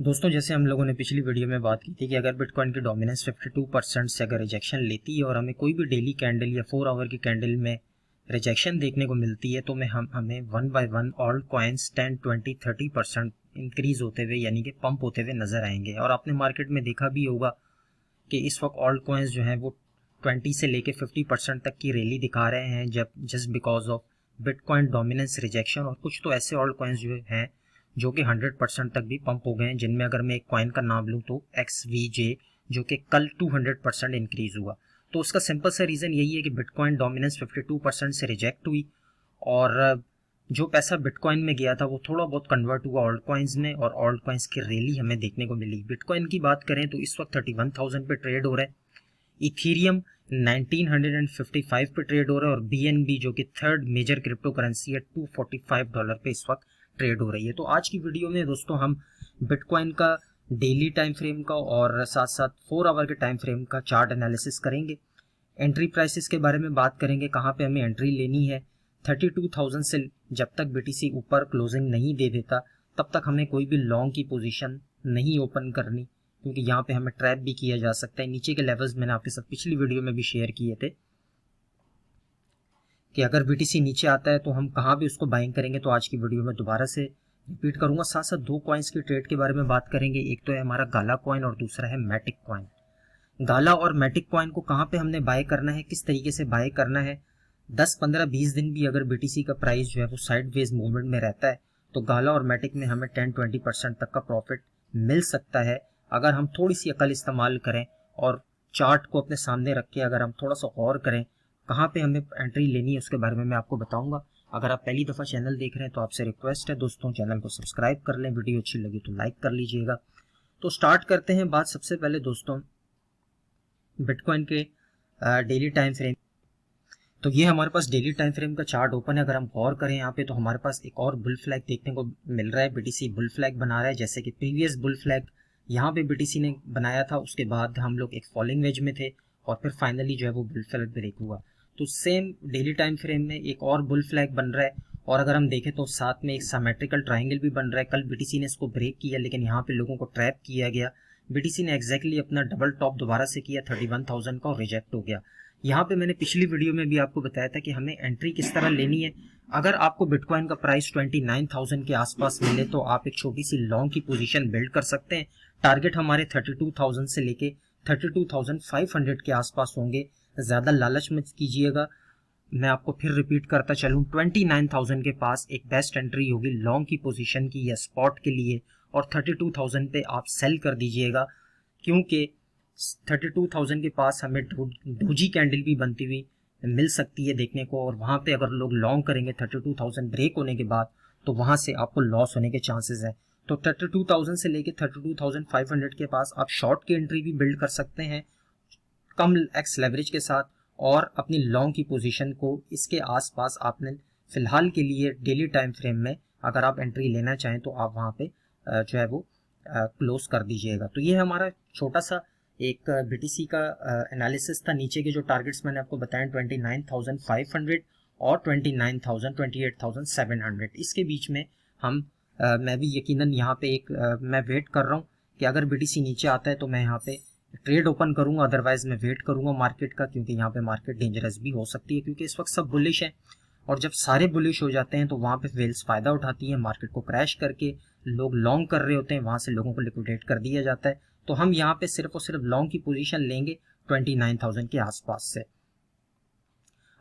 दोस्तों, जैसे हम लोगों ने पिछली वीडियो में बात की थी कि अगर बिटकॉइन की डोमिनेंस 52% से अगर रिजेक्शन लेती है और हमें कोई भी डेली कैंडल या 4 आवर की कैंडल में रिजेक्शन देखने को मिलती है तो हमें one by one alt coins 10, 20, 30% increase होते हुए यानी कि पंप होते हुए नजर आएंगे। और आपने मार्केट में देखा भी होगा कि इस वक्त ऑल्ट कॉइन्स जो हैं वो 20 से लेके 50% तक की रैली दिखा रहे हैं जब just because of bitcoin dominance rejection. और कुछ तो ऐसे ऑल्ट कॉइन्स जो हैं जो कि 100% तक भी पंप हो गए हैं, जिनमें अगर मैं एक कॉइन का नाम लूँ तो XVJ जो कि कल 200% इंक्रीज हुआ। तो उसका सिंपल सा रीज़न यही है कि बिटकॉइन डोमिनेंस 52% से रिजेक्ट हुई और जो पैसा बिटकॉइन में गया था वो थोड़ा बहुत कन्वर्ट हुआ ऑल्ट कॉइन्स में और ऑल्ट कॉइन्स की रैली हमें देखने को मिली। बिटकॉइन की बात करें तो इस वक्त 31,000 पे ट्रेड हो रहा है, इथीरियम 1955 पे ट्रेड हो रहा है और BNB जो कि थर्ड मेजर क्रिप्टो करेंसी है $245 पे इस वक्त ट्रेड हो रही है। तो आज की वीडियो में दोस्तों हम बिटकॉइन का डेली टाइम फ्रेम का और साथ साथ 4 आवर के टाइम फ्रेम का चार्ट एनालिसिस करेंगे। एंट्री प्राइसेस के बारे में बात करेंगे, कहाँ पे हमें एंट्री लेनी है। 32,000 से जब तक BTC ऊपर क्लोजिंग नहीं दे देता तब तक हमें कोई भी लॉन्ग की पोजीशन नहीं ओपन करनी, क्योंकि यहाँ पे हमें ट्रैप भी किया जा सकता है। नीचे के लेवल्स मैंने आपके साथ पिछली वीडियो में भी शेयर किए थे कि अगर BTC नीचे आता है तो हम कहाँ भी उसको बाइंग करेंगे। तो आज की वीडियो में दोबारा से रिपीट करूंगा। साथ साथ दो कॉइन्स की ट्रेड के बारे में बात करेंगे, एक तो है हमारा गाला कॉइन और दूसरा है मैटिक कॉइन। गाला और मैटिक कॉइन को कहाँ पे हमने बाय करना है, किस तरीके से बाय करना है। 10, 15, 20 दिन भी अगर BTC का प्राइस जो है वो साइडवेज मूवमेंट में रहता है तो गाला और मैटिक में हमें 10-20% तक का प्रॉफिट मिल सकता है अगर हम थोड़ी सी अकल इस्तेमाल करें और चार्ट को अपने सामने रख के अगर हम थोड़ा सा गौर करें कहाँ पे हमें एंट्री लेनी है उसके बारे में मैं आपको बताऊंगा। अगर आप पहली दफ़ा चैनल देख रहे हैं तो आपसे रिक्वेस्ट है दोस्तों, चैनल को सब्सक्राइब कर लें, वीडियो अच्छी लगी तो लाइक कर लीजिएगा। तो स्टार्ट करते हैं बात सबसे पहले दोस्तों बिटकॉइन के डेली टाइम फ्रेम। तो ये हमारे पास डेली टाइम फ्रेम का चार्ट ओपन है। अगर हम गौर करें यहाँ पे तो हमारे पास एक और बुल फ्लैग देखने को मिल रहा है। BTC बुल फ्लैग बना रहा है, जैसे कि प्रीवियस बुल फ्लैग यहाँ पे BTC ने बनाया था, उसके बाद हम लोग एक फॉलिंग वेज में थे और फिर फाइनली जो है वो बुल फ्लैग ब्रेक हुआ। तो सेम डेली टाइम फ्रेम में एक और बुल फ्लैग बन रहा है और अगर हम देखें तो साथ में एक सिमेट्रिकल ट्राइंगल भी बन रहा है। कल BTC ने इसको ब्रेक किया लेकिन यहाँ पे लोगों को ट्रैप किया गया। BTC ने एग्जैक्टली अपना डबल टॉप दोबारा से किया 31,000 का और रिजेक्ट हो गया। यहाँ पे मैंने पिछली वीडियो में भी आपको बताया था कि हमें एंट्री किस तरह लेनी है। अगर आपको बिटकॉइन का प्राइस 29,000 के आसपास मिले तो आप एक छोटी सी लॉन्ग की पोजीशन बिल्ड कर सकते हैं। टारगेट हमारे 32,000 से लेके 32,500 के आसपास होंगे। ज़्यादा लालच मत कीजिएगा। मैं आपको फिर रिपीट करता चलूँ, 29,000 के पास एक बेस्ट एंट्री होगी लॉन्ग की पोजीशन की या स्पॉट के लिए, और 32,000 पे आप सेल कर दीजिएगा, क्योंकि 32,000 के पास हमें डोजी कैंडल भी बनती हुई मिल सकती है देखने को। और वहाँ पे अगर लोग लॉन्ग करेंगे 32,000 ब्रेक होने के बाद तो वहाँ से आपको लॉस होने के चांसेस हैं। तो 32,000 से लेके 32,500 के पास आप शॉर्ट की एंट्री भी बिल्ड कर सकते हैं कम एक्स लेवरेज के साथ, और अपनी लॉन्ग की पोजीशन को इसके आसपास आपने फिलहाल के लिए डेली टाइम फ्रेम में अगर आप एंट्री लेना चाहें तो आप वहाँ पे जो है वो क्लोज कर दीजिएगा। तो ये हमारा छोटा सा एक BTC का एनालिसिस था। नीचे के जो टारगेट्स मैंने आपको बताए 29,500 और 29,000, 28,700, इसके बीच में हम मैं भी यकीनन यहाँ पे मैं वेट कर रहा हूँ कि अगर BTC नीचे आता है तो मैं यहाँ पे ट्रेड ओपन करूंगा, अदरवाइज मैं वेट करूंगा मार्केट का, क्योंकि यहाँ पे मार्केट डेंजरस भी हो सकती है क्योंकि इस वक्त सब बुलिश है। और जब सारे बुलिश हो जाते हैं तो वहाँ पे वेल्स फायदा उठाती है, मार्केट को क्रैश करके लोग लॉन्ग कर रहे होते हैं, वहाँ से लोगों को लिक्विडेट कर दिया जाता है। तो हम यहाँ पे सिर्फ और सिर्फ लॉन्ग की पोजीशन लेंगे 29,000 के आसपास से।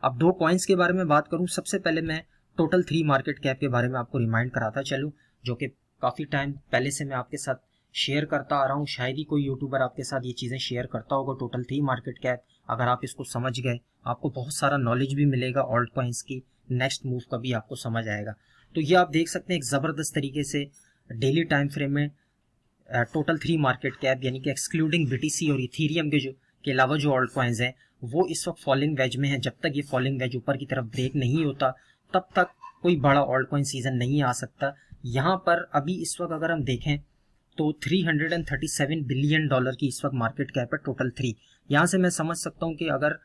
अब दो कॉइन्स के बारे में बात करूँ, सबसे पहले मैं टोटल 3 मार्केट कैप के बारे में आपको रिमाइंड कराता चलूँ, जो कि काफ़ी टाइम पहले से मैं आपके साथ शेयर करता आ रहा हूँ। शायद ही कोई यूट्यूबर आपके साथ ये चीज़ें शेयर करता होगा। टोटल 3 मार्केट कैप अगर आप इसको समझ गए आपको बहुत सारा नॉलेज भी मिलेगा, ऑल्ट कॉइन्स की नेक्स्ट मूव का भी आपको समझ आएगा। तो ये आप देख सकते हैं एक ज़बरदस्त तरीके से डेली टाइम फ्रेम में टोटल 3 मार्केट कैप यानी कि एक्सक्लूडिंग BTC और इथीरियम के अलावा जो ऑल्ट कॉइन्स हैं वो इस वक्त फॉलिंग वेज में है। जब तक ये फॉलिंग वेज ऊपर की तरफ ब्रेक नहीं होता तब तक कोई बड़ा ऑल्ट कॉइन सीजन नहीं आ सकता। यहाँ पर अभी इस वक्त अगर हम देखें तो $337 बिलियन की इस वक्त मार्केट कैप है टोटल 3। यहाँ से मैं समझ सकता हूँ कि अगर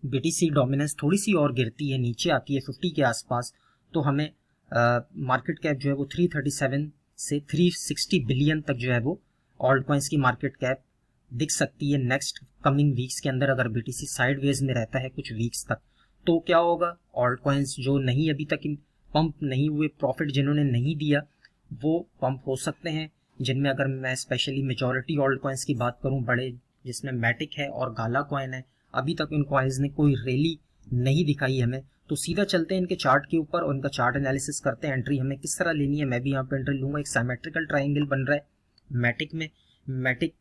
BTC डोमिनेंस थोड़ी सी और गिरती है, नीचे आती है 50 के आसपास, तो हमें मार्केट कैप जो है वो 337 से 360 बिलियन तक जो है वो ऑल्ट कॉइन्स की मार्केट कैप दिख सकती है नेक्स्ट कमिंग वीक्स के अंदर, अगर बीटीसी साइडवेज में रहता है कुछ वीक्स तक। तो क्या होगा, ऑल्ट कॉइन्स जो नहीं अभी तक पंप नहीं हुए, प्रॉफिट जिन्होंने नहीं दिया वो पंप हो सकते हैं, जिनमें अगर मैं स्पेशली मेजॉरिटी ऑल्ट कॉइन्स की बात करूं बड़े, जिसमें मैटिक है और गाला कॉइन है, अभी तक इन कॉइन्स ने कोई रैली नहीं दिखाई हमें। तो सीधा चलते हैं इनके चार्ट के ऊपर और इनका चार्ट एनालिसिस करते हैं, एंट्री हमें किस तरह लेनी है। मैं भी यहाँ पे एंट्री लूंगा। एक सिमेट्रिकल ट्राइंगल बन रहा है मैटिक में। मैटिक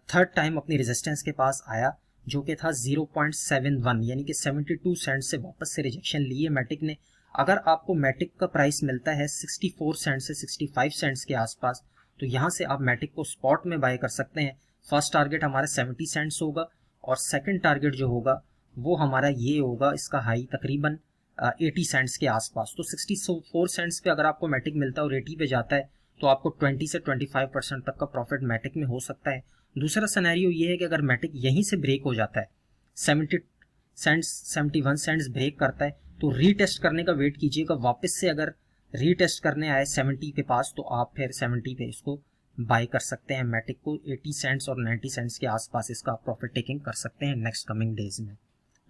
थर्ड टाइम अपनी रेजिस्टेंस के पास आया जो कि था 0.71, यानी कि 72 सेंट से वापस से रिजेक्शन ली है मैटिक ने। अगर आपको मैटिक का प्राइस मिलता है 64 सेंट से 65 सेंट्स के आसपास, तो यहाँ से आप मैटिक को स्पॉट में बाय कर सकते हैं। फर्स्ट टारगेट हमारा 70 सेंट्स होगा और सेकंड टारगेट जो होगा वो हमारा ये होगा, इसका हाई तकरीबन 80 सेंट्स के आसपास। तो 64 सेंट्स पे अगर आपको मैटिक मिलता है और 80 पे जाता है तो आपको 20 से 25% तक का प्रॉफिट मैटिक में हो सकता है। दूसरा सिनेरियो ये है कि अगर मैटिक यहीं से ब्रेक हो जाता है, 70 सेंट्स 71 सेंट्स ब्रेक करता है, तो रीटेस्ट करने का वेट कीजिएगा। वापस से अगर रीटेस्ट करने आए 70 के पास तो आप फिर 70 पे इसको बाय कर सकते हैं मैटिक को। 80 सेंट्स और 90 सेंट्स के आसपास इसका प्रॉफिट टेकिंग कर सकते हैं नेक्स्ट कमिंग डेज में।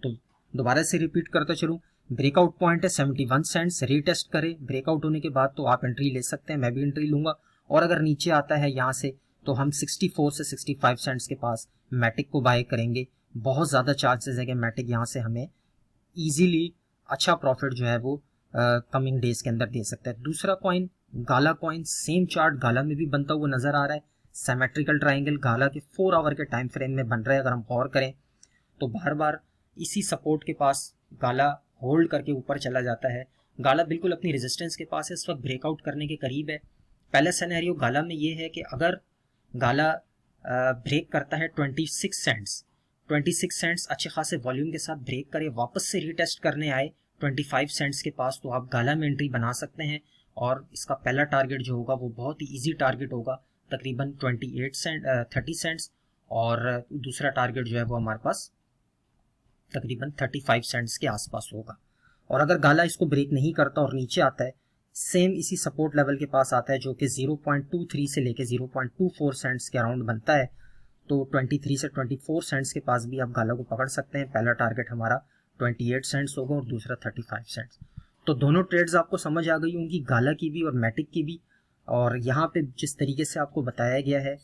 तो दोबारा से रिपीट करता चलूँ, ब्रेकआउट पॉइंट है 71 सेंट्स, रीटेस्ट करे, ब्रेकआउट होने के बाद तो आप एंट्री ले सकते हैं, मैं भी एंट्री लूंगा। और अगर नीचे आता है यहाँ से तो हम 64 से 65 सेंट्स के पास मैटिक को बाय करेंगे। बहुत ज़्यादा चांसेस है कि मैटिक यहाँ से हमें ईजिली अच्छा प्रॉफिट जो है वो कमिंग डेज के अंदर दे सकता है। दूसरा कॉइन गाला कॉइन, सेम चार्ट गाला में भी बनता हुआ नजर आ रहा है। सिमेट्रिकल ट्राइंगल गाला के 4 आवर के टाइम फ्रेम में बन रहा है। अगर हम गौर करें तो बार बार इसी सपोर्ट के पास गाला होल्ड करके ऊपर चला जाता है। गाला बिल्कुल अपनी रेजिस्टेंस के पास है, इस वक्त ब्रेकआउट करने के करीब है। पहला सिनेरियो गाला में ये है कि अगर गाला ब्रेक करता है 26 सेंट्स अच्छे खासे वॉल्यूम के साथ ब्रेक करे, वापस से रीटेस्ट करने आए 25 सेंट्स के पास, तो आप गाला में एंट्री बना सकते हैं। और इसका पहला टारगेट जो होगा वो बहुत ही इजी टारगेट होगा, तकरीबन 30 सेंट्स, और दूसरा टारगेट जो है वो हमारे पास तकरीबन 35 सेंट्स के आसपास होगा। और अगर गाला इसको ब्रेक नहीं करता और नीचे आता है, सेम इसी सपोर्ट लेवल के पास आता है जो कि 0.23 से लेके 0.24 सेंट्स के अराउंड बनता है, तो 23 से 24 सेंट्स के पास भी आप गाला को पकड़ सकते हैं। पहला टारगेट हमारा 28 सेंट्स होगा और दूसरा 35 सेंट्स। तो दोनों ट्रेड्स आपको समझ आ गई होंगी, गाला की भी और मैटिक की भी। और यहाँ पे जिस तरीके से आपको बताया गया है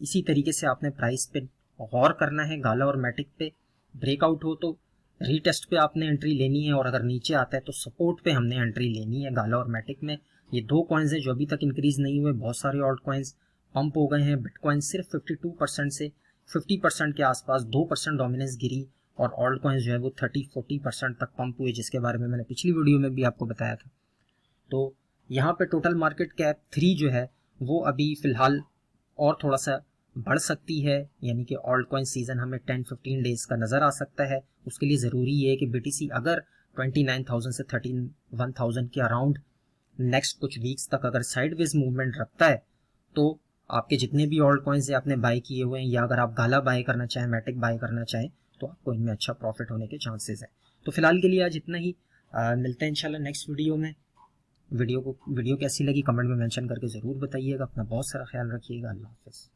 इसी तरीके से आपने प्राइस पे गौर करना है। गाला और मैटिक पे ब्रेकआउट हो तो रीटेस्ट पे आपने एंट्री लेनी है, और अगर नीचे आता है तो सपोर्ट पे हमने एंट्री लेनी है गाला और मैटिक में। ये दो कॉइन्स हैं जो अभी तक इंक्रीज नहीं हुए। बहुत सारे ऑल्ट कॉइन्स पंप हो गए हैं। बिटकॉइन सिर्फ 52% से 50% के आसपास 2% डोमिनेंस गिरी, और ऑल्ट कॉइन्स जो है वो 30-40% तक पंप हुए, जिसके बारे में मैंने पिछली वीडियो में भी आपको बताया था। तो यहाँ पे टोटल मार्केट कैप 3 जो है वो अभी फिलहाल और थोड़ा सा बढ़ सकती है, यानी कि ऑल्ट कॉइन सीजन हमें 10-15 डेज का नज़र आ सकता है। उसके लिए ज़रूरी ये है कि बीटीसी अगर 29,000 से 31,000 के अराउंड नेक्स्ट कुछ वीक्स तक अगर साइडवेज मूवमेंट रखता है, तो आपके जितने भी ऑल्ट कॉइन्स आपने बाय किए हुए हैं, या अगर आप गाला बाय करना चाहें, मैटिक बाय करना चाहें, तो आपको इनमें अच्छा प्रॉफिट होने के चांसेस है। तो फिलहाल के लिए आज इतना ही। मिलते हैं इंशाल्लाह नेक्स्ट वीडियो में। वीडियो कैसी लगी कमेंट में मेंशन करके ज़रूर बताइएगा। अपना बहुत सारा ख्याल रखिएगा। अल्लाह हाफ़िज़।